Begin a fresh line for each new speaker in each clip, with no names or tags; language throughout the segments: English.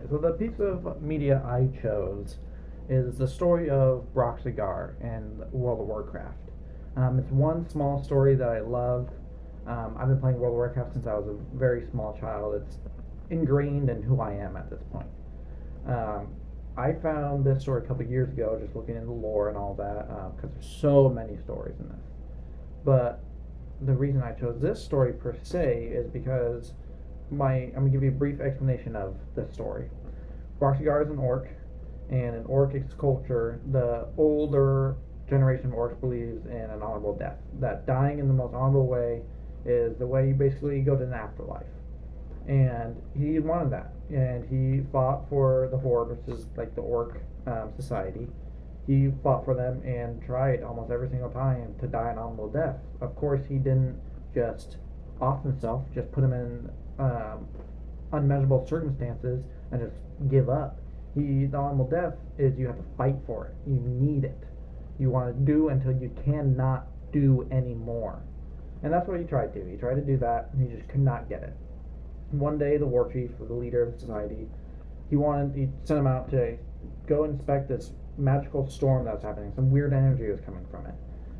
So the piece of media I chose is the story of Broxigar in World of Warcraft. It's one small story that I love. I've been playing World of Warcraft since I was a very small child. It's ingrained in who I am at this point. Um, I found this story a couple years ago, just looking into lore and all that, because there's so many stories in this. But the reason I chose this story per se is because I'm gonna give you a brief explanation of this story. Broxigar is an orc, and in orcic culture, the older generation of orcs believes in an honorable death. That dying in the most honorable way is the way you basically go to an afterlife. And he wanted that, and he fought for the Horde, which is like the orc society. He fought for them and tried almost every single time to die an honorable death. Of course, he didn't just off himself, just put him in unmeasurable circumstances and just give up. The honorable death is you have to fight for it. You need it. You want to do until you cannot do anymore. And that's what he tried to. He tried to do that, and he just could not get it. One day, the war chief, or the leader of the society, he sent him out to go inspect this magical storm that was happening. Some weird energy was coming from it.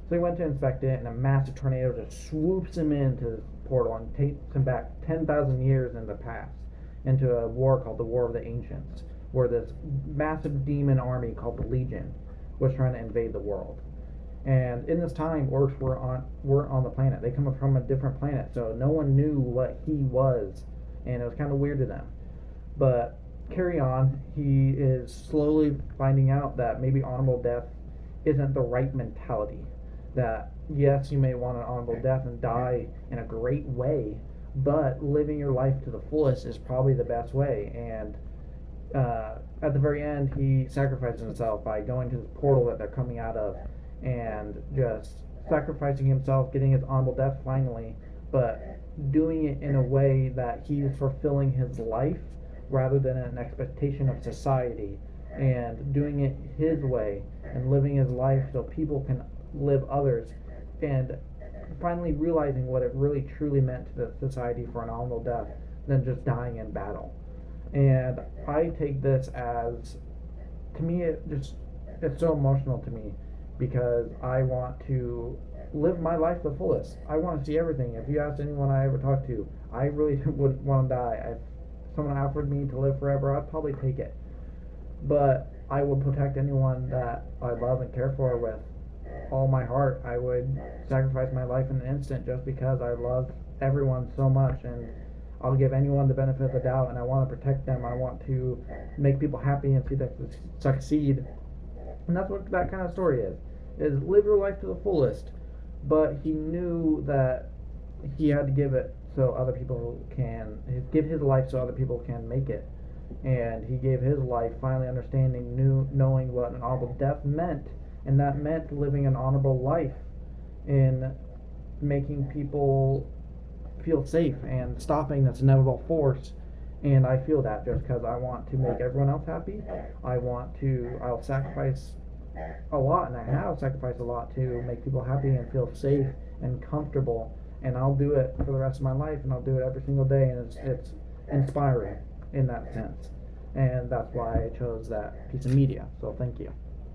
So he went to inspect it, and a massive tornado just swoops him into this portal and takes him back 10,000 years in the past into a war called the War of the Ancients, where this massive demon army called the Legion was trying to invade the world. And in this time, orcs weren't on the planet. They come from a different planet, so no one knew what he was, and it was kind of weird to them. But carry on, he is slowly finding out that maybe honorable death isn't the right mentality. That yes, you may want an honorable death and die in a great way, but living your life to the fullest is probably the best way. And at the very end, he sacrifices himself by going to this portal that they're coming out of and just sacrificing himself, getting his honorable death finally, but doing it in a way that he's fulfilling his life rather than an expectation of society, and doing it his way and living his life so people can live others, and finally realizing what it really truly meant to the society for an honorable death than just dying in battle. And I take this as, to me, it's so emotional to me because I want to live my life to the fullest. I want to see everything. If you ask anyone I ever talked to, I really wouldn't want to die. If someone offered me to live forever, I'd probably take it. But I would protect anyone that I love and care for with all my heart. I would sacrifice my life in an instant just because I love everyone so much, and I'll give anyone the benefit of the doubt, and I want to protect them. I want to make people happy and see them succeed. And that's what that kind of story is live your life to the fullest. But he knew that he had to give it so other people can give his life so other people can make it. And he gave his life finally knowing what an honorable death meant, and that meant living an honorable life in making people feel safe and stopping this inevitable force. And I feel that just because I want to make everyone else happy, I'll sacrifice a lot, and I have sacrificed a lot to make people happy and feel safe and comfortable. And I'll do it for the rest of my life, and I'll do it every single day, and it's inspiring in that sense. And that's why I chose that piece of media. So thank you.